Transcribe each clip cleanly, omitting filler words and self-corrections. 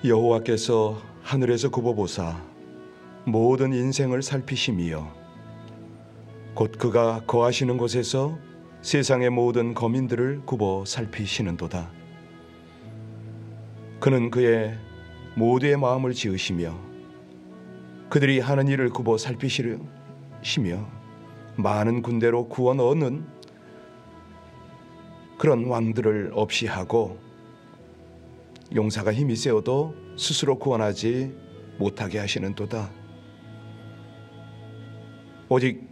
여호와께서 하늘에서 굽어보사 모든 인생을 살피심이여 곧 그가 거하시는 곳에서 세상의 모든 거민들을 굽어 살피시는도다. 그는 그의 모두의 마음을 지으시며 그들이 하는 일을 굽어 살피시며 많은 군대로 구워 넣는 그런 왕들을 없이 하고 용사가 힘이 세어도 스스로 구원하지 못하게 하시는도다. 오직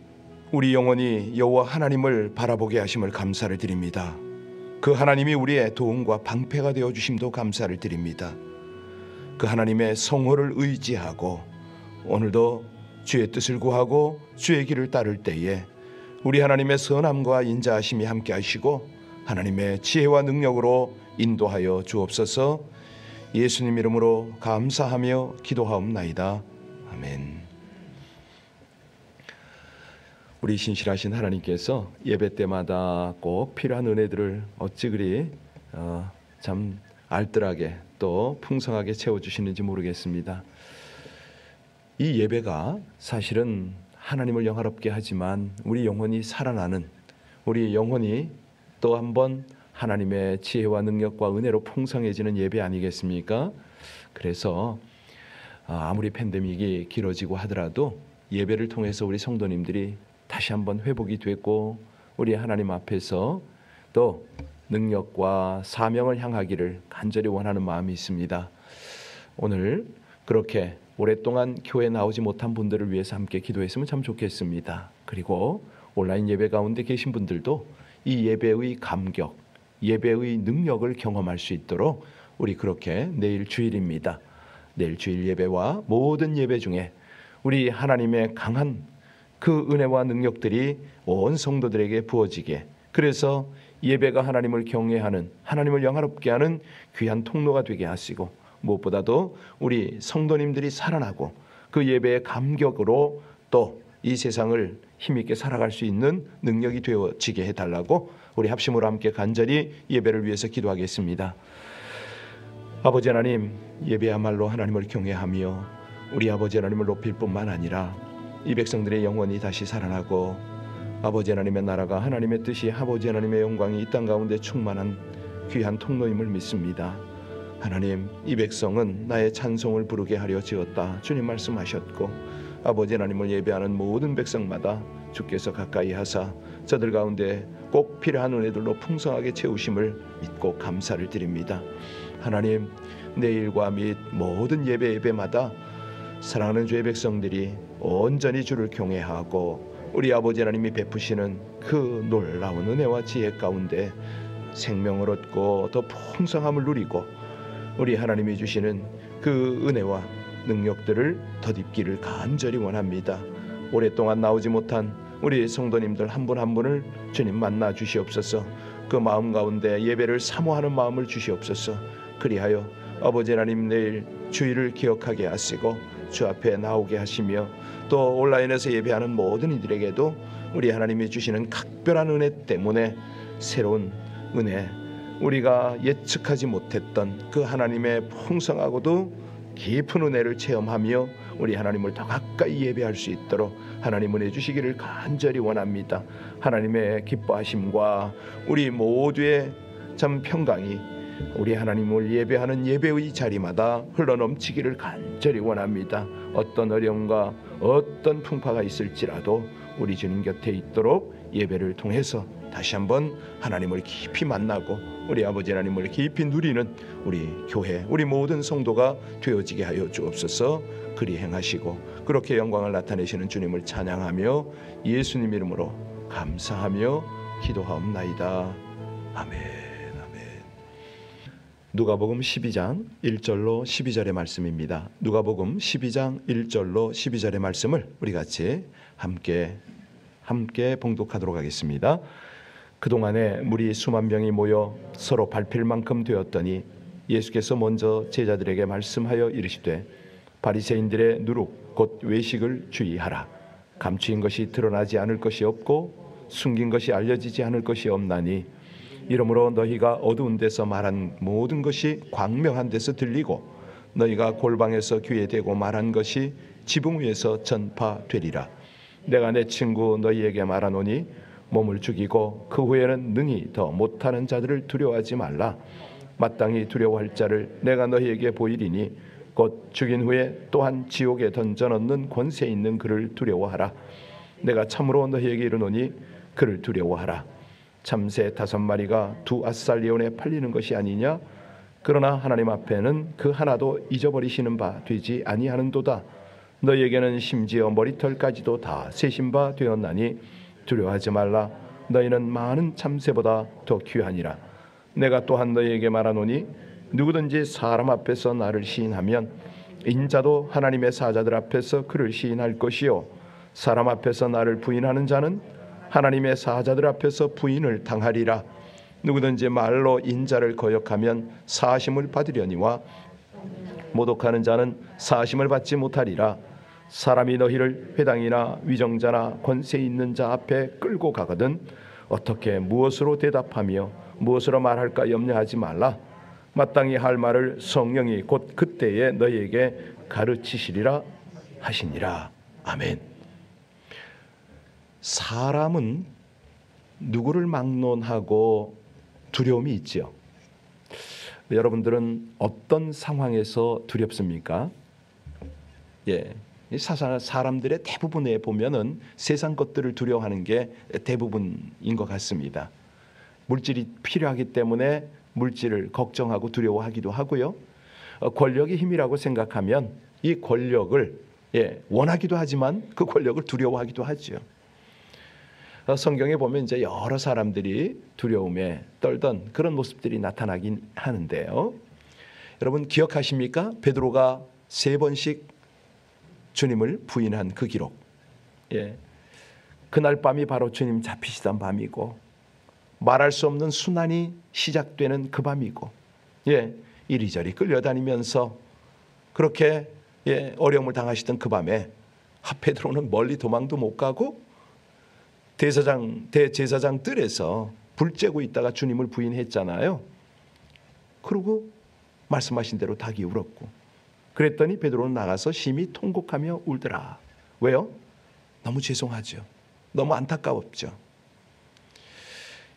우리 영혼이 여호와 하나님을 바라보게 하심을 감사를 드립니다. 그 하나님이 우리의 도움과 방패가 되어 주심도 감사를 드립니다. 그 하나님의 성호를 의지하고 오늘도 주의 뜻을 구하고 주의 길을 따를 때에 우리 하나님의 선함과 인자하심이 함께 하시고 하나님의 지혜와 능력으로 인도하여 주옵소서. 예수님 이름으로 감사하며 기도하옵나이다. 아멘. 우리 신실하신 하나님께서 예배 때마다 꼭 필요한 은혜들을 어찌 그리 참 알뜰하게 또 풍성하게 채워주시는지 모르겠습니다. 이 예배가 사실은 하나님을 영화롭게 하지만 우리 영혼이 살아나는, 우리 영혼이 또 한번 하나님의 지혜와 능력과 은혜로 풍성해지는 예배 아니겠습니까? 그래서 아무리 팬데믹이 길어지고 하더라도 예배를 통해서 우리 성도님들이 다시 한번 회복이 됐고 우리 하나님 앞에서 또 능력과 사명을 향하기를 간절히 원하는 마음이 있습니다. 오늘 그렇게 오랫동안 교회에 나오지 못한 분들을 위해서 함께 기도했으면 참 좋겠습니다. 그리고 온라인 예배 가운데 계신 분들도 이 예배의 감격, 예배의 능력을 경험할 수 있도록 우리 그렇게 내일 주일입니다. 내일 주일 예배와 모든 예배 중에 우리 하나님의 강한 그 은혜와 능력들이 온 성도들에게 부어지게, 그래서 예배가 하나님을 경외하는, 하나님을 영화롭게 하는 귀한 통로가 되게 하시고 무엇보다도 우리 성도님들이 살아나고 그 예배의 감격으로 또 이 세상을 힘있게 살아갈 수 있는 능력이 되어지게 해달라고 우리 합심으로 함께 간절히 예배를 위해서 기도하겠습니다. 아버지 하나님, 예배야말로 하나님을 경외하며 우리 아버지 하나님을 높일 뿐만 아니라 이 백성들의 영혼이 다시 살아나고 아버지 하나님의 나라가, 하나님의 뜻이, 아버지 하나님의 영광이 이 땅 가운데 충만한 귀한 통로임을 믿습니다. 하나님, 이 백성은 나의 찬송을 부르게 하려 지었다 주님 말씀하셨고 아버지 하나님을 예배하는 모든 백성마다 주께서 가까이 하사 저들 가운데 꼭 필요한 은혜들로 풍성하게 채우심을 믿고 감사를 드립니다. 하나님, 내일과 및 모든 예배마다 사랑하는 주의 백성들이 온전히 주를 경외하고 우리 아버지 하나님이 베푸시는 그 놀라운 은혜와 지혜 가운데 생명을 얻고 더 풍성함을 누리고 우리 하나님이 주시는 그 은혜와 능력들을 덧입기를 간절히 원합니다. 오랫동안 나오지 못한 우리 성도님들 한 분 한 분을 주님 만나 주시옵소서. 그 마음 가운데 예배를 사모하는 마음을 주시옵소서. 그리하여 아버지 하나님 내일 주일을 기억하게 하시고 주 앞에 나오게 하시며 또 온라인에서 예배하는 모든 이들에게도 우리 하나님이 주시는 각별한 은혜 때문에 새로운 은혜, 우리가 예측하지 못했던 그 하나님의 풍성하고도 깊은 은혜를 체험하며 우리 하나님을 더 가까이 예배할 수 있도록 하나님 은혜 주시기를 간절히 원합니다. 하나님의 기뻐하심과 우리 모두의 참 평강이 우리 하나님을 예배하는 예배의 자리마다 흘러넘치기를 간절히 원합니다. 어떤 어려움과 어떤 풍파가 있을지라도 우리 주님 곁에 있도록 예배를 통해서 다시 한번 하나님을 깊이 만나고 우리 아버지 하나님을 깊이 누리는 우리 교회, 우리 모든 성도가 되어지게 하여 주옵소서. 그리 행하시고 그렇게 영광을 나타내시는 주님을 찬양하며 예수님 이름으로 감사하며 기도하옵나이다. 아멘. 누가복음 12장 1절로 12절의 말씀입니다. 누가복음 12장 1절로 12절의 말씀을 우리 같이 함께 봉독하도록 하겠습니다. 그동안에 무리 수만 명이 모여 서로 밟힐 만큼 되었더니 예수께서 먼저 제자들에게 말씀하여 이르시되 바리새인들의 누룩 곧 외식을 주의하라. 감추인 것이 드러나지 않을 것이 없고 숨긴 것이 알려지지 않을 것이 없나니 이러므로 너희가 어두운 데서 말한 모든 것이 광명한 데서 들리고 너희가 골방에서 귀에 대고 말한 것이 지붕 위에서 전파되리라. 내가 내 친구 너희에게 말하노니 몸을 죽이고 그 후에는 능히 더 못하는 자들을 두려워하지 말라. 마땅히 두려워할 자를 내가 너희에게 보이리니 곧 죽인 후에 또한 지옥에 던져넣는 권세 있는 그를 두려워하라. 내가 참으로 너희에게 이르노니 그를 두려워하라. 참새 5마리가 2아살리온에 팔리는 것이 아니냐? 그러나 하나님 앞에는 그 하나도 잊어버리시는 바 되지 아니하는도다. 너희에게는 심지어 머리털까지도 다 세신 바 되었나니 두려워하지 말라. 너희는 많은 참새보다 더 귀하니라. 내가 또한 너희에게 말하노니 누구든지 사람 앞에서 나를 시인하면 인자도 하나님의 사자들 앞에서 그를 시인할 것이요 사람 앞에서 나를 부인하는 자는 하나님의 사자들 앞에서 부인을 당하리라. 누구든지 말로 인자를 거역하면 사심을 받으려니와 모독하는 자는 사심을 받지 못하리라. 사람이 너희를 회당이나 위정자나 권세 있는 자 앞에 끌고 가거든 어떻게 무엇으로 대답하며 무엇으로 말할까 염려하지 말라. 마땅히 할 말을 성령이 곧 그때에 너희에게 가르치시리라 하시니라. 아멘. 사람은 누구를 막론하고 두려움이 있죠. 여러분들은 어떤 상황에서 두렵습니까? 사람들의 대부분에 보면은 세상 것들을 두려워하는 게 대부분인 것 같습니다. 물질이 필요하기 때문에 물질을 걱정하고 두려워하기도 하고요. 권력이 힘이라고 생각하면 이 권력을 원하기도 하지만 그 권력을 두려워하기도 하죠. 성경에 보면 이제 여러 사람들이 두려움에 떨던 그런 모습들이 나타나긴 하는데요. 여러분 기억하십니까? 베드로가 3번씩 주님을 부인한 그 기록. 그날 밤이 바로 주님 잡히시던 밤이고 말할 수 없는 순환이 시작되는 그 밤이고 이리저리 끌려다니면서 그렇게 어려움을 당하시던 그 밤에 베드로는 멀리 도망도 못 가고 대제사장 뜰에서 불 쬐고 있다가 주님을 부인했잖아요. 그리고 말씀하신 대로 닭이 울었고 그랬더니 베드로는 나가서 심히 통곡하며 울더라. 왜요? 너무 죄송하죠. 너무 안타까웠죠.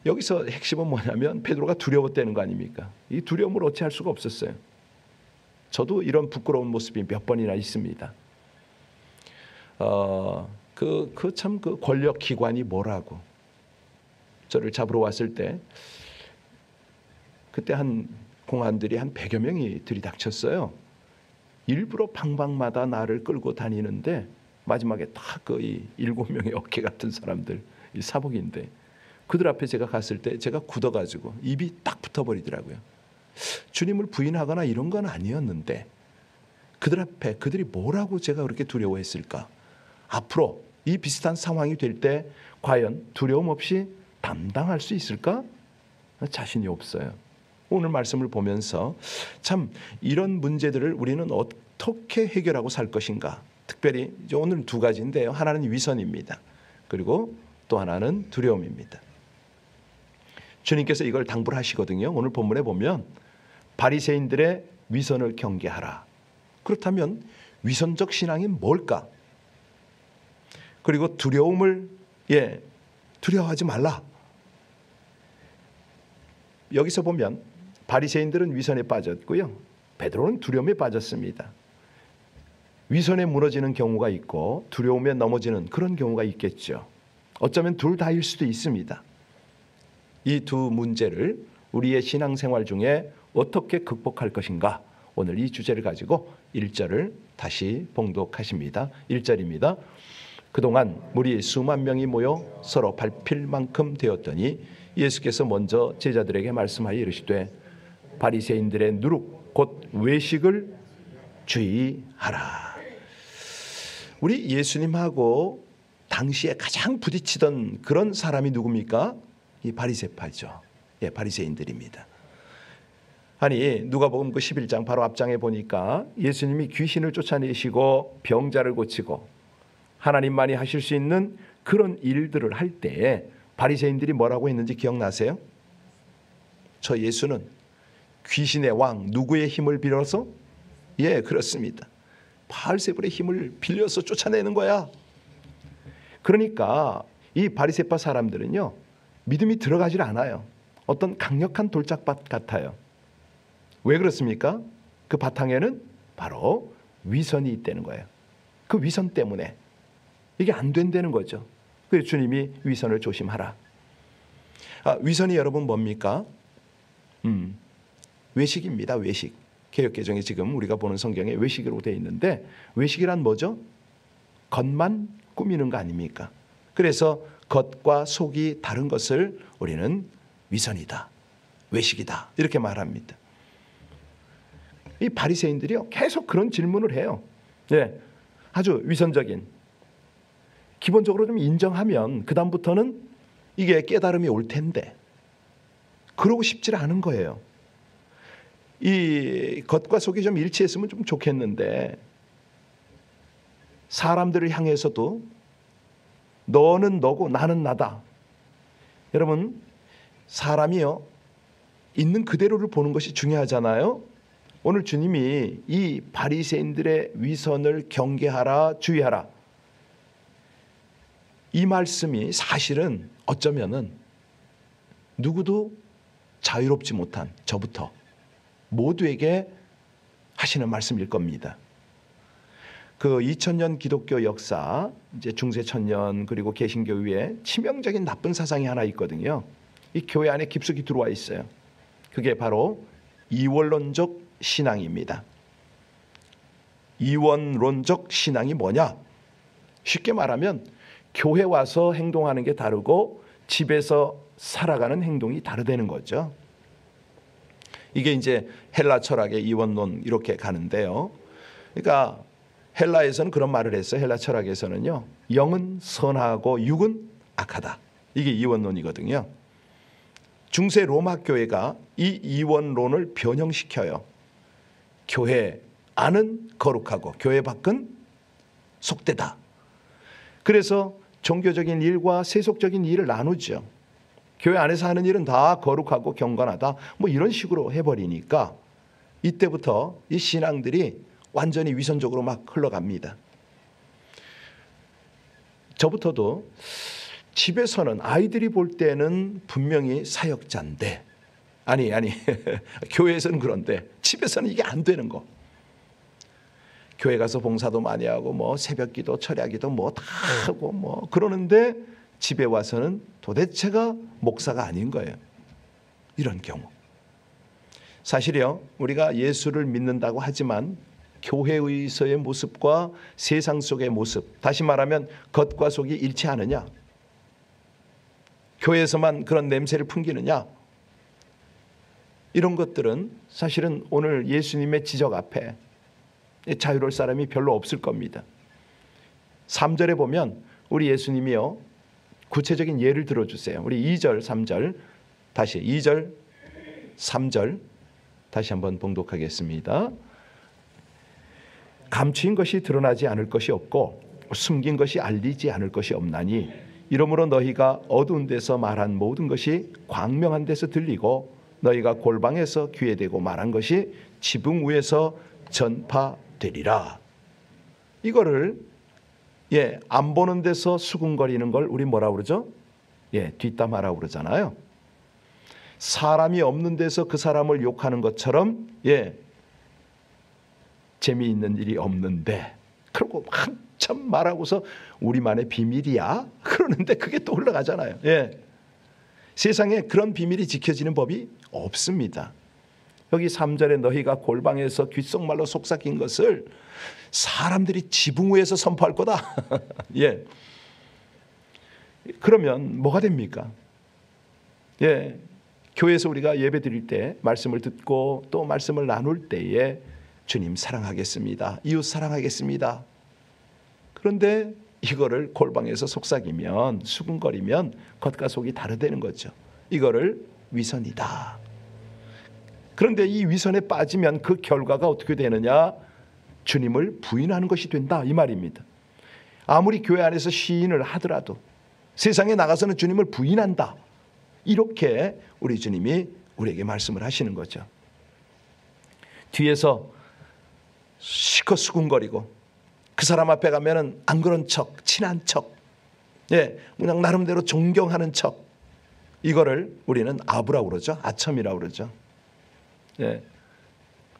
여기서 핵심은 뭐냐면 베드로가 두려웠다는 거 아닙니까? 이 두려움을 어찌할 수가 없었어요. 저도 이런 부끄러운 모습이 몇 번이나 있습니다. 그 권력 기관이 뭐라고 저를 잡으러 왔을 때 그때 한 공안들이 한 100여 명이 들이닥쳤어요. 일부러 방방마다 나를 끌고 다니는데 마지막에 다 거의 7명의 어깨 같은 사람들, 이 사복인데 그들 앞에 제가 갔을 때 제가 굳어가지고 입이 딱 붙어버리더라고요. 주님을 부인하거나 이런 건 아니었는데 그들 앞에 그들이 뭐라고 제가 그렇게 두려워했을까? 앞으로 이 비슷한 상황이 될 때 과연 두려움 없이 담당할 수 있을까? 자신이 없어요. 오늘 말씀을 보면서 참 이런 문제들을 우리는 어떻게 해결하고 살 것인가? 특별히 이제 오늘 2가지인데요. 하나는 위선입니다. 그리고 또 하나는 두려움입니다. 주님께서 이걸 당부를 하시거든요. 오늘 본문에 보면 바리새인들의 위선을 경계하라. 그렇다면 위선적 신앙이 뭘까? 그리고 두려움을 두려워하지 말라. 여기서 보면 바리새인들은 위선에 빠졌고요. 베드로는 두려움에 빠졌습니다. 위선에 무너지는 경우가 있고 두려움에 넘어지는 그런 경우가 있겠죠. 어쩌면 둘 다일 수도 있습니다. 이 두 문제를 우리의 신앙생활 중에 어떻게 극복할 것인가? 오늘 이 주제를 가지고 1절을 다시 봉독하십니다. 1절입니다. 그동안 무리 수만 명이 모여 서로 밟힐 만큼 되었더니 예수께서 먼저 제자들에게 말씀하여 이르시되 바리새인들의 누룩 곧 외식을 주의하라. 우리 예수님하고 당시에 가장 부딪히던 그런 사람이 누굽니까? 이 바리새파죠. 바리새인들입니다. 아니 누가복음 그 11장 바로 앞장에 보니까 예수님이 귀신을 쫓아내시고 병자를 고치고 하나님만이 하실 수 있는 그런 일들을 할 때에 바리새인들이 뭐라고 했는지 기억나세요? 저 예수는 귀신의 왕 누구의 힘을 빌어서 예, 그렇습니다. 바알세불의 힘을 빌려서 쫓아내는 거야. 그러니까 이 바리새파 사람들은요, 믿음이 들어가질 않아요. 어떤 강력한 돌짝밭 같아요. 왜 그렇습니까? 그 바탕에는 바로 위선이 있다는 거예요. 그 위선 때문에 이게 안 된다는 거죠. 그래서 주님이 위선을 조심하라. 위선이 여러분 뭡니까? 외식입니다. 외식. 개역개정에 지금 우리가 보는 성경에 외식으로 되어 있는데, 외식이란 뭐죠? 겉만 꾸미는 거 아닙니까? 그래서 겉과 속이 다른 것을 우리는 위선이다, 외식이다, 이렇게 말합니다. 이 바리새인들이요, 계속 그런 질문을 해요. 예, 아주 위선적인. 기본적으로 좀 인정하면 그 다음부터는 이게 깨달음이 올 텐데 그러고 싶지 않은 거예요. 이 겉과 속이 좀 일치했으면 좀 좋겠는데, 사람들을 향해서도 너는 너고 나는 나다. 여러분, 사람이요, 있는 그대로를 보는 것이 중요하잖아요. 오늘 주님이 이 바리새인들의 위선을 경계하라, 주의하라, 이 말씀이 사실은 어쩌면은 누구도 자유롭지 못한 저부터 모두에게 하시는 말씀일 겁니다. 그 2000년 기독교 역사, 이제 중세 천년 그리고 개신교 위에 치명적인 나쁜 사상이 하나 있거든요. 이 교회 안에 깊숙이 들어와 있어요. 그게 바로 이원론적 신앙입니다. 이원론적 신앙이 뭐냐? 쉽게 말하면 교회 와서 행동하는 게 다르고 집에서 살아가는 행동이 다르다는 거죠. 이게 이제 헬라 철학의 이원론 이렇게 가는데요. 그러니까 헬라에서는 그런 말을 했어요. 헬라 철학에서는요, 영은 선하고 육은 악하다. 이게 이원론이거든요. 중세 로마 교회가 이 이원론을 변형시켜요. 교회 안은 거룩하고 교회 밖은 속되다. 그래서 종교적인 일과 세속적인 일을 나누죠. 교회 안에서 하는 일은 다 거룩하고 경건하다, 뭐 이런 식으로 해버리니까 이때부터 이 신앙들이 완전히 위선적으로 막 흘러갑니다. 저부터도 집에서는 아이들이 볼 때는 분명히 사역자인데, 아니 교회에서는 그런데 집에서는 이게 안 되는 거. 교회 가서 봉사도 많이 하고 뭐 새벽기도 철야기도 뭐 다 하고 뭐 그러는데 집에 와서는 도대체가 목사가 아닌 거예요. 이런 경우. 사실이요, 우리가 예수를 믿는다고 하지만 교회에서의 모습과 세상 속의 모습, 다시 말하면 겉과 속이 일치하느냐? 교회에서만 그런 냄새를 풍기느냐? 이런 것들은 사실은 오늘 예수님의 지적 앞에 자유로울 사람이 별로 없을 겁니다. 3절에 보면 우리 예수님이요, 구체적인 예를 들어주세요. 우리 2절, 3절 다시 2절, 3절 다시 한번 봉독하겠습니다. 감추인 것이 드러나지 않을 것이 없고 숨긴 것이 알리지 않을 것이 없나니 이러므로 너희가 어두운 데서 말한 모든 것이 광명한 데서 들리고 너희가 골방에서 귀에 대고 말한 것이 지붕 위에서 전파되리라. 이거를 안 보는 데서 수군거리는 걸 우리 뭐라 그러죠? 뒷담화라고 그러잖아요. 사람이 없는 데서 그 사람을 욕하는 것처럼 재미있는 일이 없는데, 그러고 한참 말하고서 우리만의 비밀이야? 그러는데 그게 또 흘러가잖아요. 세상에 그런 비밀이 지켜지는 법이 없습니다. 여기 3절에 너희가 골방에서 귓속말로 속삭인 것을 사람들이 지붕 위에서 선포할 거다. 그러면 뭐가 됩니까? 교회에서 우리가 예배 드릴 때 말씀을 듣고 또 말씀을 나눌 때에 주님 사랑하겠습니다, 이웃 사랑하겠습니다. 그런데 이거를 골방에서 속삭이면, 수군거리면 겉과 속이 다르다는 거죠. 이거를 위선이다. 그런데 이 위선에 빠지면 그 결과가 어떻게 되느냐? 주님을 부인하는 것이 된다, 이 말입니다. 아무리 교회 안에서 시인을 하더라도 세상에 나가서는 주님을 부인한다, 이렇게 우리 주님이 우리에게 말씀을 하시는 거죠. 뒤에서 실컷 수군거리고 그 사람 앞에 가면은 안 그런 척, 친한 척, 그냥 나름대로 존경하는 척, 이거를 우리는 아부라고 그러죠. 아첨이라고 그러죠.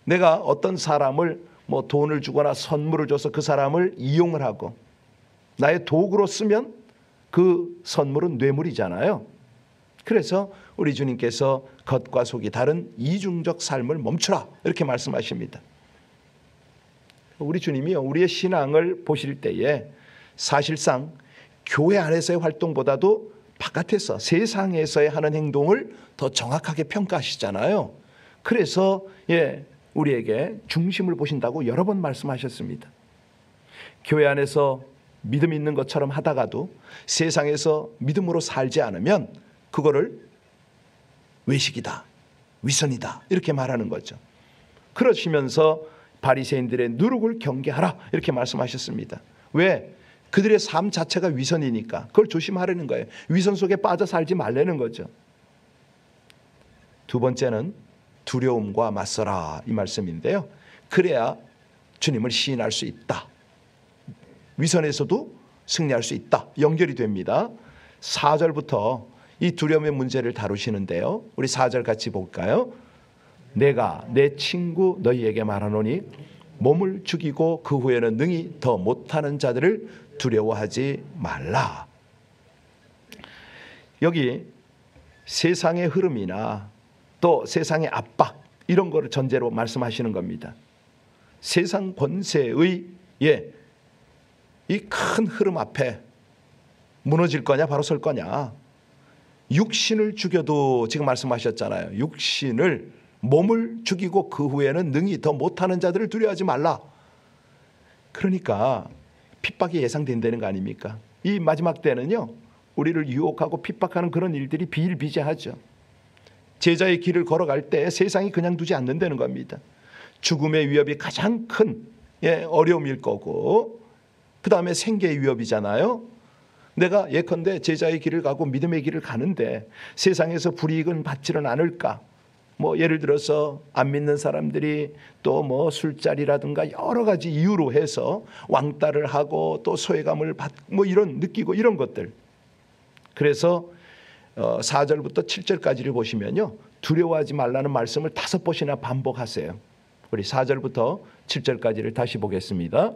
내가 어떤 사람을 뭐 돈을 주거나 선물을 줘서 그 사람을 이용을 하고 나의 도구로 쓰면 그 선물은 뇌물이잖아요. 그래서 우리 주님께서 겉과 속이 다른 이중적 삶을 멈추라 이렇게 말씀하십니다. 우리 주님이요, 우리의 신앙을 보실 때에 사실상 교회 안에서의 활동보다도 바깥에서 세상에서의 하는 행동을 더 정확하게 평가하시잖아요. 그래서 우리에게 중심을 보신다고 여러 번 말씀하셨습니다. 교회 안에서 믿음 있는 것처럼 하다가도 세상에서 믿음으로 살지 않으면 그거를 외식이다, 위선이다 이렇게 말하는 거죠. 그러시면서 바리새인들의 누룩을 경계하라 이렇게 말씀하셨습니다. 왜? 그들의 삶 자체가 위선이니까 그걸 조심하라는 거예요. 위선 속에 빠져 살지 말라는 거죠. 두 번째는 두려움과 맞서라 이 말씀인데요. 그래야 주님을 시인할 수 있다. 위선에서도 승리할 수 있다. 연결이 됩니다. 4절부터 이 두려움의 문제를 다루시는데요. 우리 4절 같이 볼까요? 내가 내 친구 너희에게 말하노니 몸을 죽이고 그 후에는 능히 더 못하는 자들을 두려워하지 말라. 여기 세상의 흐름이나 또 세상의 압박 이런 거를 전제로 말씀하시는 겁니다. 세상 권세의 이 큰 흐름 앞에 무너질 거냐 바로 설 거냐. 육신을 죽여도 지금 말씀하셨잖아요. 육신을 몸을 죽이고 그 후에는 능히 더 못하는 자들을 두려워하지 말라. 그러니까 핍박이 예상된다는 거 아닙니까? 이 마지막 때는요, 우리를 유혹하고 핍박하는 그런 일들이 비일비재하죠. 제자의 길을 걸어갈 때 세상이 그냥 두지 않는다는 겁니다. 죽음의 위협이 가장 큰 어려움일 거고, 그 다음에 생계의 위협이잖아요. 내가 예컨대 제자의 길을 가고 믿음의 길을 가는데 세상에서 불이익은 받지는 않을까? 뭐 예를 들어서 안 믿는 사람들이 또 뭐 술자리라든가 여러 가지 이유로 해서 왕따를 하고 또 소외감을 뭐 이런 느끼고 이런 것들. 그래서 4절부터 7절까지를 보시면요, 두려워하지 말라는 말씀을 5번이나 반복하세요. 우리 4절부터 7절까지를 다시 보겠습니다.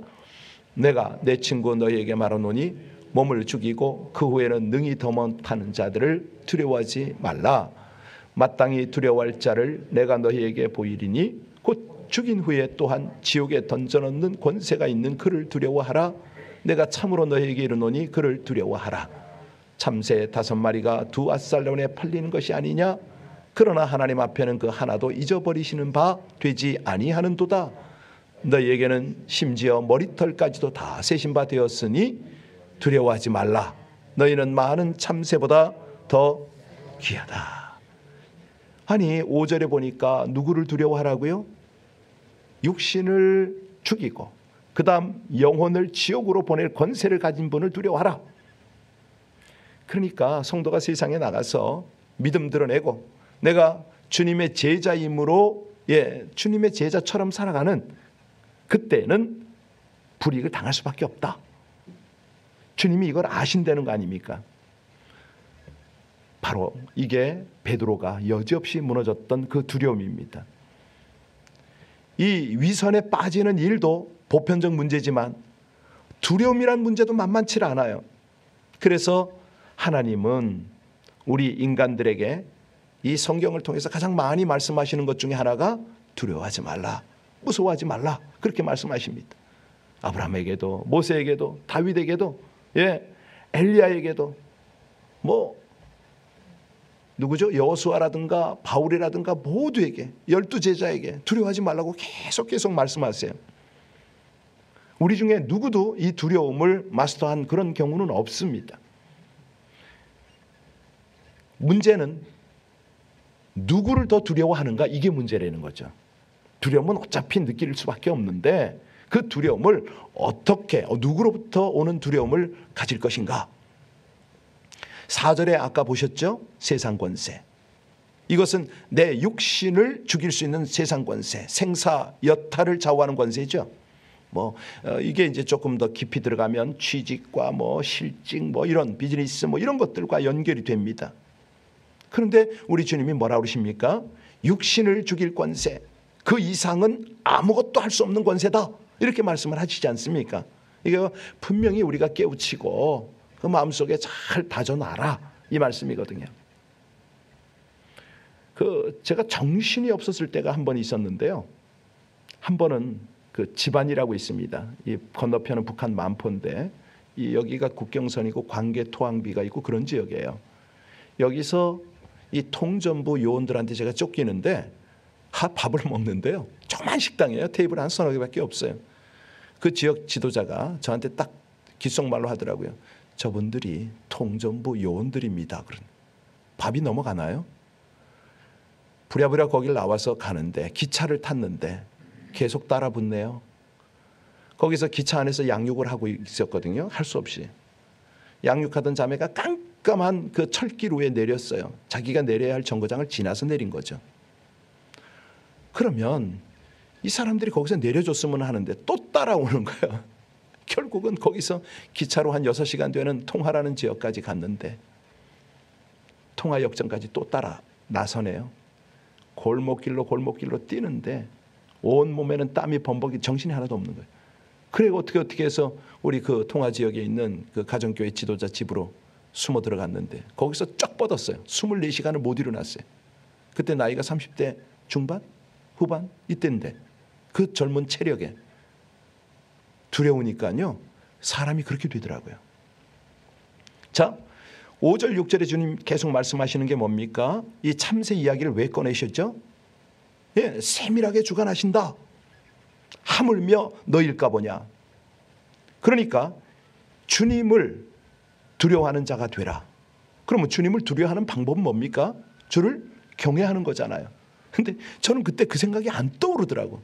내가 내 친구 너희에게 말하노니 몸을 죽이고 그 후에는 능히 더 못하는 자들을 두려워하지 말라. 마땅히 두려워할 자를 내가 너희에게 보이리니 곧 죽인 후에 또한 지옥에 던져넣는 권세가 있는 그를 두려워하라. 내가 참으로 너희에게 이르노니 그를 두려워하라. 참새 5마리가 2 앗살론에 팔리는 것이 아니냐? 그러나 하나님 앞에는 그 하나도 잊어버리시는 바 되지 아니하는도다. 너희에게는 심지어 머리털까지도 다 세신 바 되었으니 두려워하지 말라. 너희는 많은 참새보다 더 귀하다. 아니 5절에 보니까 누구를 두려워하라고요? 육신을 죽이고 그 다음 영혼을 지옥으로 보낼 권세를 가진 분을 두려워하라. 그러니까 성도가 세상에 나가서 믿음 드러내고 내가 주님의 제자이므로 주님의 제자처럼 살아가는 그때는 불이익을 당할 수밖에 없다. 주님이 이걸 아신다는 거 아닙니까? 바로 이게 베드로가 여지없이 무너졌던 그 두려움입니다. 이 위선에 빠지는 일도 보편적 문제지만 두려움이란 문제도 만만치 않아요. 그래서 하나님은 우리 인간들에게 이 성경을 통해서 가장 많이 말씀하시는 것 중에 하나가 두려워하지 말라, 무서워하지 말라 그렇게 말씀하십니다. 아브라함에게도 모세에게도 다윗에게도 엘리야에게도 뭐 누구죠? 여호수아라든가 바울이라든가 모두에게 12제자에게 두려워하지 말라고 계속 말씀하세요. 우리 중에 누구도 이 두려움을 마스터한 그런 경우는 없습니다. 문제는 누구를 더 두려워하는가, 이게 문제라는 거죠. 두려움은 어차피 느낄 수밖에 없는데 그 두려움을 어떻게, 누구로부터 오는 두려움을 가질 것인가. 4절에 아까 보셨죠? 세상 권세. 이것은 내 육신을 죽일 수 있는 세상 권세, 생사 여타를 좌우하는 권세죠. 이게 이제 조금 더 깊이 들어가면 취직과 실직 이런 비즈니스 이런 것들과 연결이 됩니다. 그런데 우리 주님이 뭐라 그러십니까? 육신을 죽일 권세, 그 이상은 아무것도 할 수 없는 권세다, 이렇게 말씀을 하시지 않습니까? 이거 분명히 우리가 깨우치고 그 마음속에 잘 다져놔라, 이 말씀이거든요. 제가 정신이 없었을 때가 한 번 있었는데요. 한 번은 그 지반이라고 있습니다. 이 건너편은 북한 만포인데 여기가 국경선이고 관계 토항비가 있고 그런 지역이에요. 여기서 이 통전부 요원들한테 제가 쫓기는데 밥을 먹는데요. 조그만 식당이에요. 테이블 한 서너 개밖에 없어요. 그 지역 지도자가 저한테 딱 귓속말로 하더라고요. 저분들이 통전부 요원들입니다. 그런 밥이 넘어가나요? 부랴부랴 거길 나와서 가는데 기차를 탔는데 계속 따라 붙네요. 거기서 기차 안에서 양육을 하고 있었거든요. 할 수 없이. 양육하던 자매가 깜깜한 그 철길 위에 내렸어요. 자기가 내려야 할 정거장을 지나서 내린 거죠. 그러면 이 사람들이 거기서 내려줬으면 하는데 또 따라오는 거예요. 결국은 거기서 기차로 한 6시간 되는 통화라는 지역까지 갔는데 통화역전까지 또 따라 나서네요. 골목길로 뛰는데 온 몸에는 땀이 범벅이, 정신이 하나도 없는 거예요. 그리고 어떻게 해서 우리 그 통화 지역에 있는 그 가정교회 지도자 집으로 숨어 들어갔는데 거기서 쫙 뻗었어요. 24시간을 못 일어났어요. 그때 나이가 30대 중반? 후반? 이때인데 그 젊은 체력에 두려우니까요. 사람이 그렇게 되더라고요. 자, 5절 6절에 주님 계속 말씀하시는 게 뭡니까? 이 참새 이야기를 왜 꺼내셨죠? 예, 세밀하게 주관하신다. 하물며 너일까 보냐. 그러니까 주님을 두려워하는 자가 되라. 그러면 주님을 두려워하는 방법은 뭡니까? 주를 경외하는 거잖아요. 근데 저는 그때 그 생각이 안 떠오르더라고.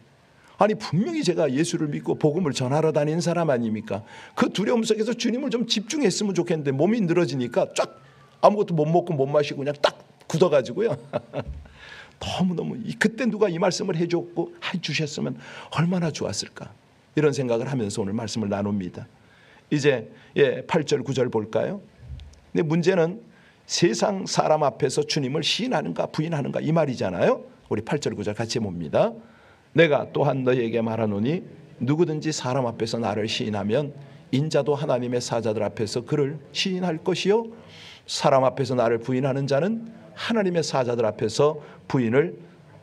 아니 분명히 제가 예수를 믿고 복음을 전하러 다니는 사람 아닙니까? 그 두려움 속에서 주님을 좀 집중했으면 좋겠는데 몸이 늘어지니까 쫙 아무것도 못 먹고 못 마시고 그냥 딱 굳어가지고요. 너무너무 그때 누가 이 말씀을 해주셨으면 얼마나 좋았을까, 이런 생각을 하면서 오늘 말씀을 나눕니다. 이제 8절 9절 볼까요? 근데 문제는 세상 사람 앞에서 주님을 시인하는가 부인하는가 이 말이잖아요. 우리 8절 9절 같이 봅니다. 내가 또한 너희에게 말하노니 누구든지 사람 앞에서 나를 시인하면 인자도 하나님의 사자들 앞에서 그를 시인할 것이요 사람 앞에서 나를 부인하는 자는 하나님의 사자들 앞에서 부인을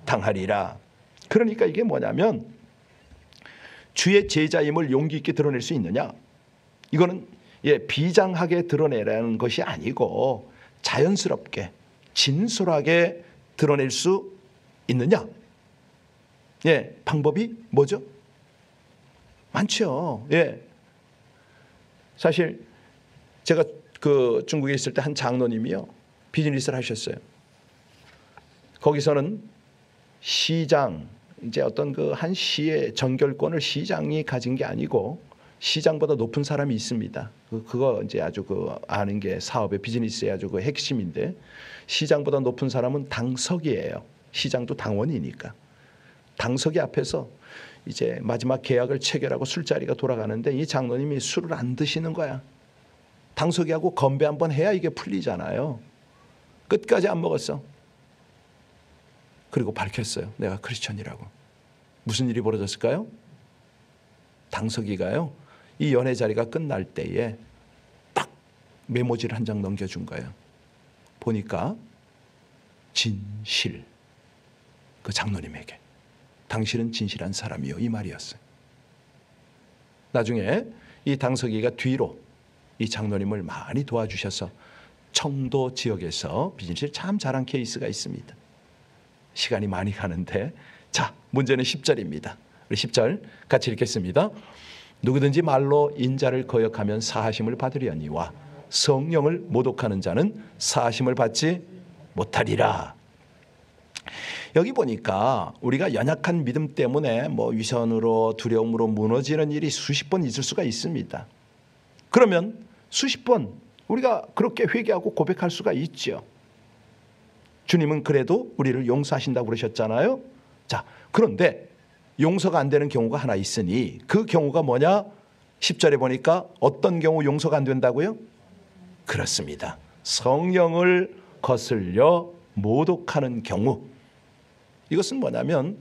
당하리라. 그러니까 이게 뭐냐면 주의 제자임을 용기 있게 드러낼 수 있느냐, 이거는 비장하게 드러내라는 것이 아니고 자연스럽게 진솔하게 드러낼 수 있느냐. 방법이 뭐죠? 많죠. 사실 제가 그 중국에 있을 때 한 장로님이요, 비즈니스를 하셨어요. 거기서는 시장, 이제 어떤 그 한 시의 전결권을 시장이 가진 게 아니고 시장보다 높은 사람이 있습니다. 그거 이제 아주 그 아는 게 사업의 비즈니스의 아주 그 핵심인데, 시장보다 높은 사람은 당석이에요. 시장도 당원이니까. 당석이 앞에서 이제 마지막 계약을 체결하고 술자리가 돌아가는데 이 장로님이 술을 안 드시는 거야. 당석이하고 건배 한번 해야 이게 풀리잖아요. 끝까지 안 먹었어. 그리고 밝혔어요. 내가 크리스천이라고. 무슨 일이 벌어졌을까요? 당석이가요, 이 연애 자리가 끝날 때에 딱 메모지를 한 장 넘겨준 거예요. 보니까 진실, 그 장로님에게 당신은 진실한 사람이요, 이 말이었어요. 나중에 이 당석이가 뒤로 이 장로님을 많이 도와주셔서 청도 지역에서 비즈니스를 참 잘한 케이스가 있습니다. 시간이 많이 가는데, 자, 문제는 10절입니다. 우리 10절 같이 읽겠습니다. 누구든지 말로 인자를 거역하면 사하심을 받으려니와 성령을 모독하는 자는 사하심을 받지 못하리라. 여기 보니까 우리가 연약한 믿음 때문에 위선으로 두려움으로 무너지는 일이 수십 번 있을 수가 있습니다. 그러면 수십 번 우리가 그렇게 회개하고 고백할 수가 있죠. 주님은 그래도 우리를 용서하신다고 그러셨잖아요. 자, 그런데 용서가 안 되는 경우가 하나 있으니 그 경우가 뭐냐? 10절에 보니까 어떤 경우 용서가 안 된다고요? 그렇습니다. 성령을 거슬려 모독하는 경우. 이것은 뭐냐면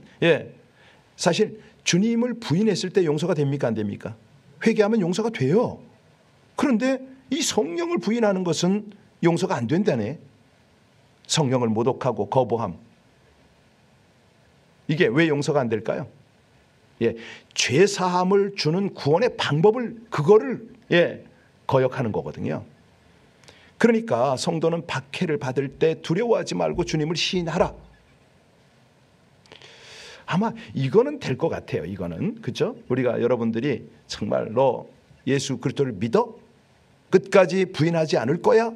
사실 주님을 부인했을 때 용서가 됩니까? 안 됩니까? 회개하면 용서가 돼요. 그런데 이 성령을 부인하는 것은 용서가 안 된다네. 성령을 모독하고 거부함. 이게 왜 용서가 안 될까요? 죄 사함을 주는 구원의 방법을 그거를 거역하는 거거든요. 그러니까 성도는 박해를 받을 때 두려워하지 말고 주님을 시인하라. 아마 이거는 될 것 같아요. 이거는 그렇죠? 우리가 여러분들이 정말 너 예수 그리스도를 믿어? 끝까지 부인하지 않을 거야?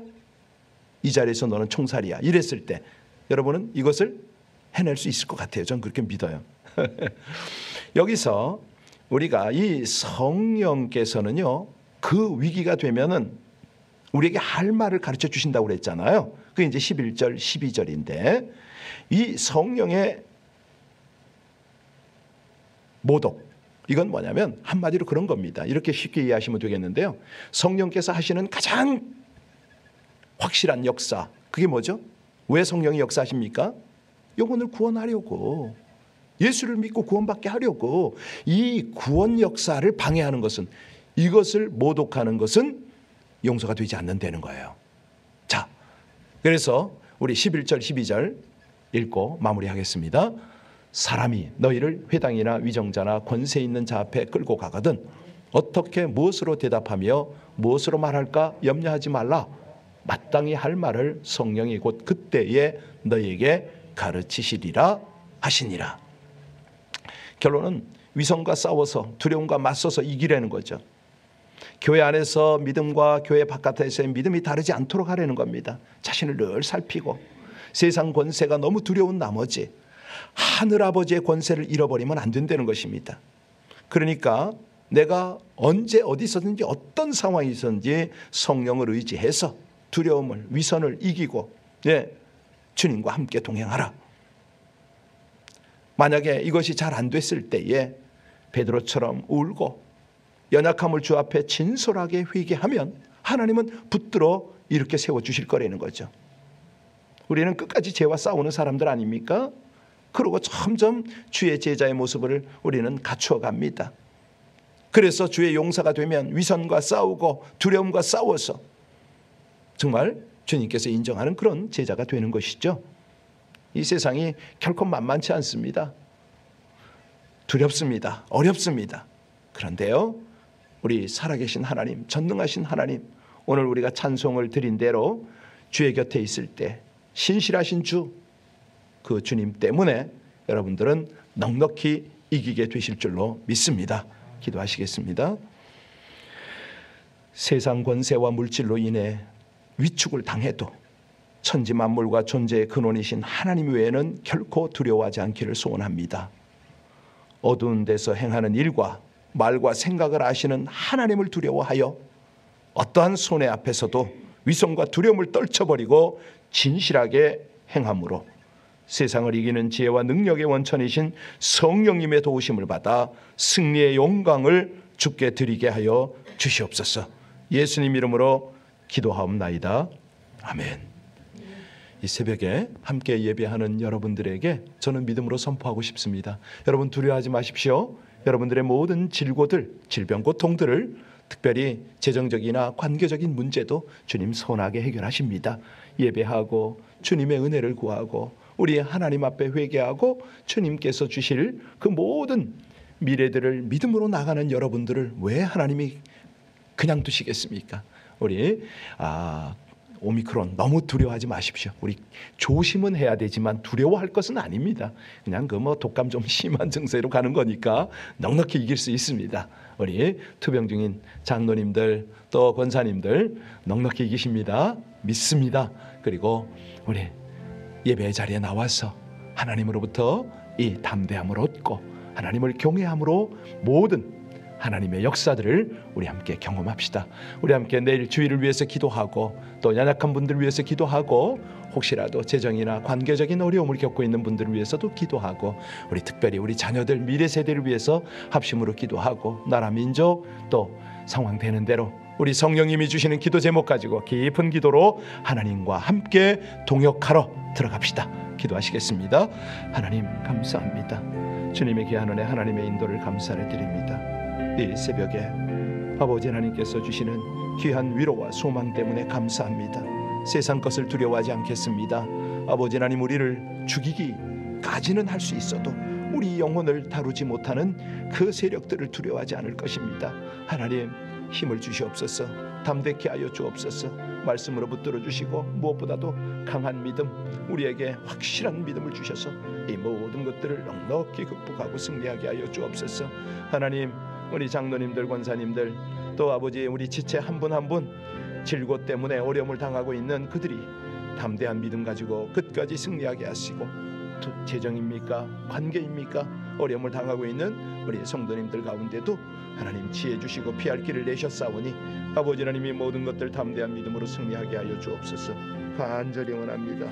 이 자리에서 너는 총살이야. 이랬을 때 여러분은 이것을 해낼 수 있을 것 같아요. 저는 그렇게 믿어요. 여기서 우리가 이 성령께서는요, 그 위기가 되면은 우리에게 할 말을 가르쳐 주신다고 그랬잖아요. 그게 이제 11절, 12절인데 이 성령의 모독, 이건 뭐냐면 한마디로 그런 겁니다. 이렇게 쉽게 이해하시면 되겠는데요. 성령께서 하시는 가장 확실한 역사, 그게 뭐죠? 왜 성령이 역사하십니까? 영혼을 구원하려고, 예수를 믿고 구원받게 하려고. 이 구원 역사를 방해하는 것은, 이것을 모독하는 것은 용서가 되지 않는다는 거예요. 자, 그래서 우리 11절 12절 읽고 마무리하겠습니다. 사람이 너희를 회당이나 위정자나 권세 있는 자 앞에 끌고 가거든 어떻게 무엇으로 대답하며 무엇으로 말할까 염려하지 말라. 마땅히 할 말을 성령이 곧 그때에 너희에게 가르치시리라 하시니라. 결론은 위선과 싸워서 두려움과 맞서서 이기려는 거죠. 교회 안에서 믿음과 교회 바깥에서의 믿음이 다르지 않도록 하려는 겁니다. 자신을 늘 살피고 세상 권세가 너무 두려운 나머지 하늘아버지의 권세를 잃어버리면 안 된다는 것입니다. 그러니까 내가 언제 어디서든지 어떤 상황이 있었는지 성령을 의지해서 두려움을, 위선을 이기고 주님과 함께 동행하라. 만약에 이것이 잘 안 됐을 때에 베드로처럼 울고 연약함을 주 앞에 진솔하게 회개하면 하나님은 붙들어 이렇게 세워주실 거라는 거죠. 우리는 끝까지 죄와 싸우는 사람들 아닙니까? 그러고 점점 주의 제자의 모습을 우리는 갖추어 갑니다. 그래서 주의 용사가 되면 위선과 싸우고 두려움과 싸워서 정말 주님께서 인정하는 그런 제자가 되는 것이죠. 이 세상이 결코 만만치 않습니다. 두렵습니다. 어렵습니다. 그런데요, 우리 살아계신 하나님, 전능하신 하나님, 오늘 우리가 찬송을 드린 대로 주의 곁에 있을 때 신실하신 주, 그 주님 때문에 여러분들은 넉넉히 이기게 되실 줄로 믿습니다. 기도하시겠습니다. 세상 권세와 물질로 인해 위축을 당해도 천지 만물과 존재의 근원이신 하나님 외에는 결코 두려워하지 않기를 소원합니다. 어두운 데서 행하는 일과 말과 생각을 아시는 하나님을 두려워하여 어떠한 손해 앞에서도 위선과 두려움을 떨쳐버리고 진실하게 행함으로 세상을 이기는 지혜와 능력의 원천이신 성령님의 도우심을 받아 승리의 영광을 주께 드리게 하여 주시옵소서. 예수님 이름으로 기도하옵나이다. 아멘. 이 새벽에 함께 예배하는 여러분들에게 저는 믿음으로 선포하고 싶습니다. 여러분 두려워하지 마십시오. 여러분들의 모든 질고들, 질병, 고통들을 특별히 재정적이나 관계적인 문제도 주님 선하게 해결하십니다. 예배하고 주님의 은혜를 구하고 우리 하나님 앞에 회개하고 주님께서 주실 그 모든 미래들을 믿음으로 나가는 여러분들을 왜 하나님이 그냥 두시겠습니까? 우리 오미크론 너무 두려워하지 마십시오. 우리 조심은 해야 되지만 두려워할 것은 아닙니다. 그냥 그 독감 좀 심한 증세로 가는 거니까 넉넉히 이길 수 있습니다. 우리 투병 중인 장로님들 또 권사님들 넉넉히 이기십니다. 믿습니다. 그리고 우리 예배 자리에 나와서 하나님으로부터 이 담대함을 얻고 하나님을 경외함으로 모든 하나님의 역사들을 우리 함께 경험합시다. 우리 함께 내일 주일을 위해서 기도하고 또 연약한 분들을 위해서 기도하고 혹시라도 재정이나 관계적인 어려움을 겪고 있는 분들을 위해서도 기도하고 우리 특별히 우리 자녀들 미래 세대를 위해서 합심으로 기도하고 나라 민족 또 상황 되는 대로 우리 성령님이 주시는 기도 제목 가지고 깊은 기도로 하나님과 함께 동역하러 들어갑시다. 기도하시겠습니다. 하나님 감사합니다. 주님의 귀한 은혜 하나님의 인도를 감사를 드립니다. 이 새벽에 아버지 하나님께서 주시는 귀한 위로와 소망 때문에 감사합니다. 세상 것을 두려워하지 않겠습니다. 아버지 하나님 우리를 죽이기까지는 할 수 있어도 우리 영혼을 다루지 못하는 그 세력들을 두려워하지 않을 것입니다. 하나님 힘을 주시옵소서. 담대케 하여 주옵소서. 말씀으로 붙들어 주시고 무엇보다도 강한 믿음, 우리에게 확실한 믿음을 주셔서 이 모든 것들을 넉넉히 극복하고 승리하게 하여 주옵소서. 하나님 우리 장로님들, 권사님들 또 아버지 우리 지체 한 분 한 분 질고 때문에 어려움을 당하고 있는 그들이 담대한 믿음 가지고 끝까지 승리하게 하시고 재정입니까? 관계입니까? 어려움을 당하고 있는 우리 성도님들 가운데도 하나님 지혜 주시고 피할 길을 내셨사오니 아버지 하나님이 모든 것들 담대한 믿음으로 승리하게 하여 주옵소서. 간절히 원합니다.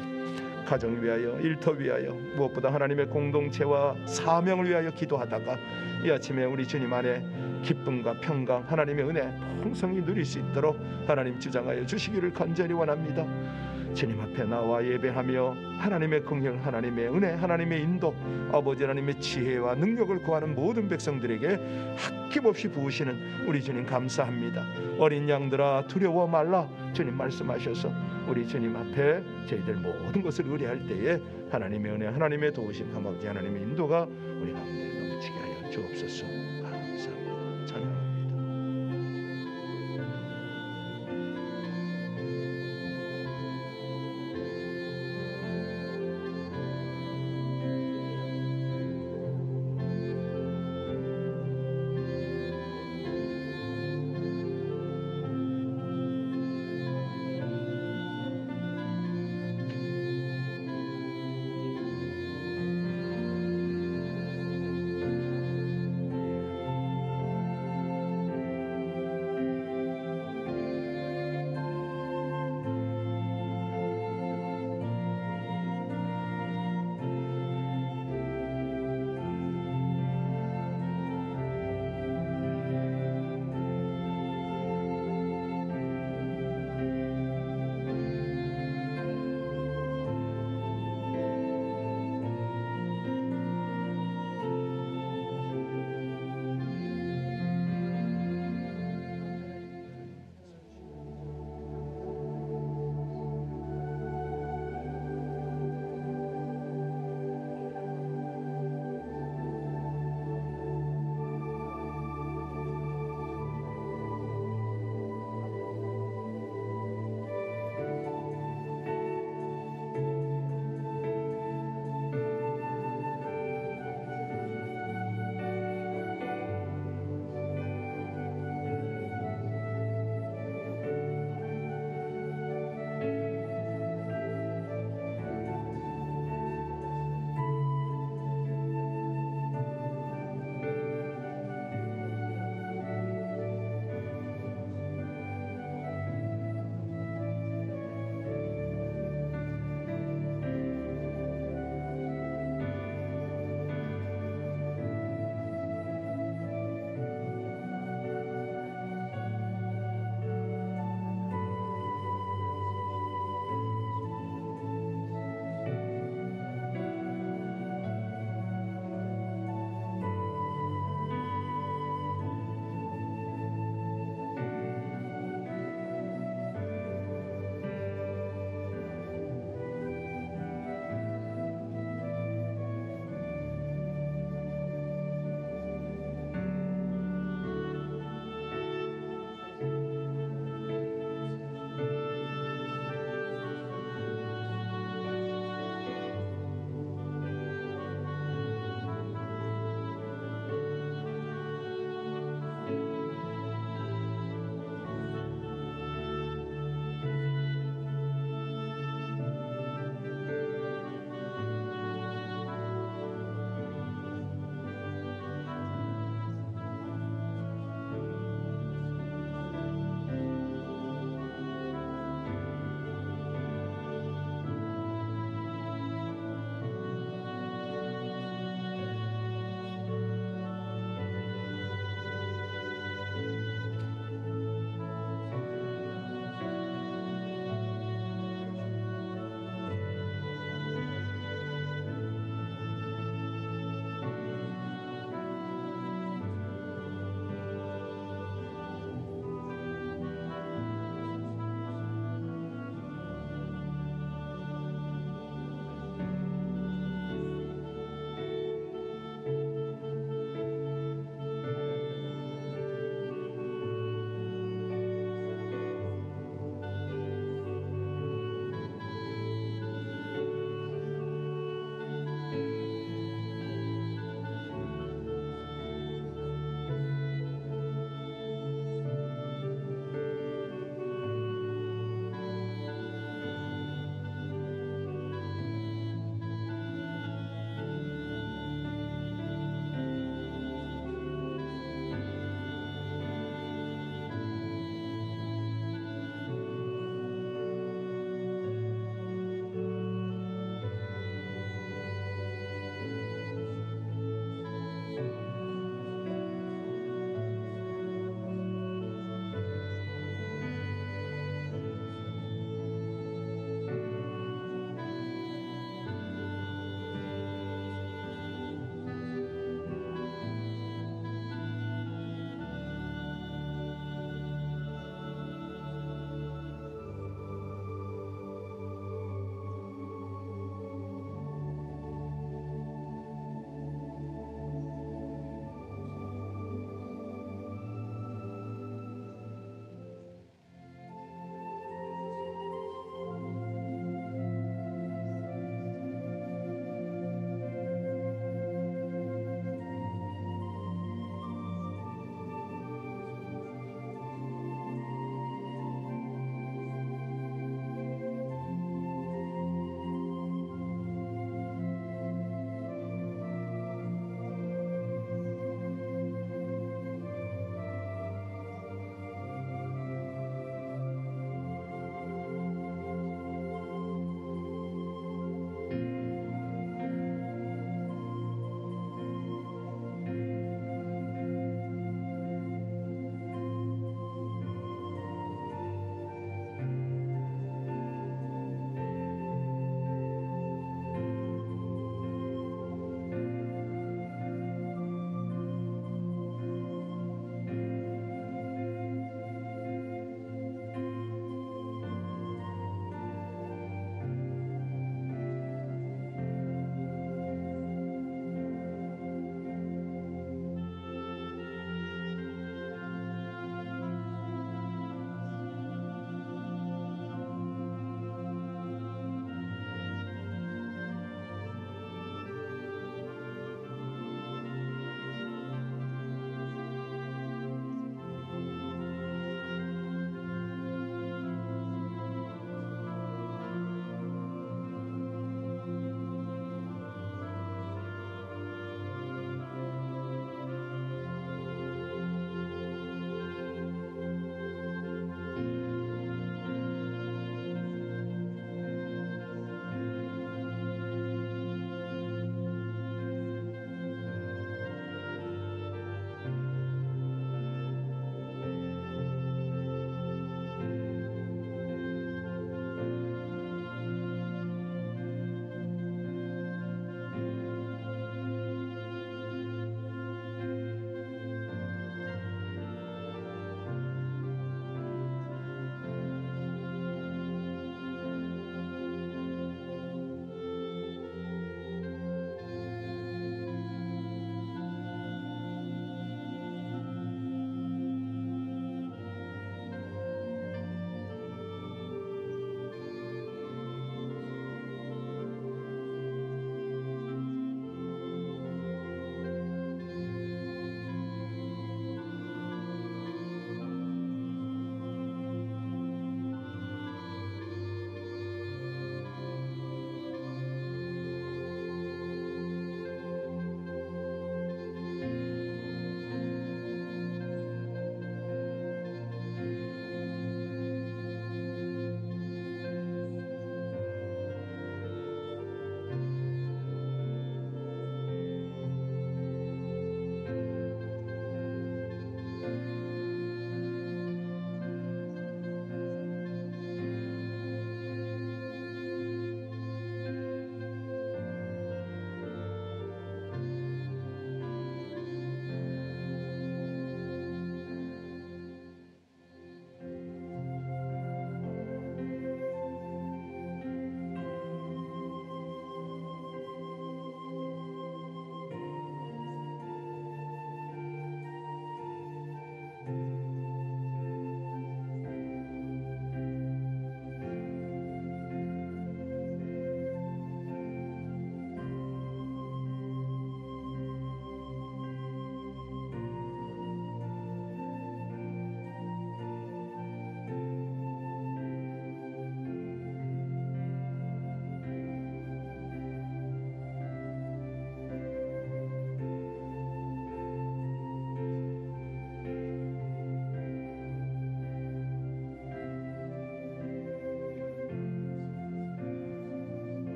가정 위하여, 일터 위하여, 무엇보다 하나님의 공동체와 사명을 위하여 기도하다가 이 아침에 우리 주님 안에 기쁨과 평강, 하나님의 은혜 풍성히 누릴 수 있도록 하나님 주장하여 주시기를 간절히 원합니다. 주님 앞에 나와 예배하며 하나님의 긍휼, 하나님의 은혜, 하나님의 인도, 아버지 하나님의 지혜와 능력을 구하는 모든 백성들에게 아낌없이 부으시는 우리 주님 감사합니다. 어린 양들아 두려워 말라 주님 말씀하셔서 우리 주님 앞에 저희들 모든 것을 의뢰할 때에 하나님의 은혜, 하나님의 도우심, 아버지 하나님의 인도가 우리 가운데 넘치게 하여 주옵소서. 감사합니다. 찬양.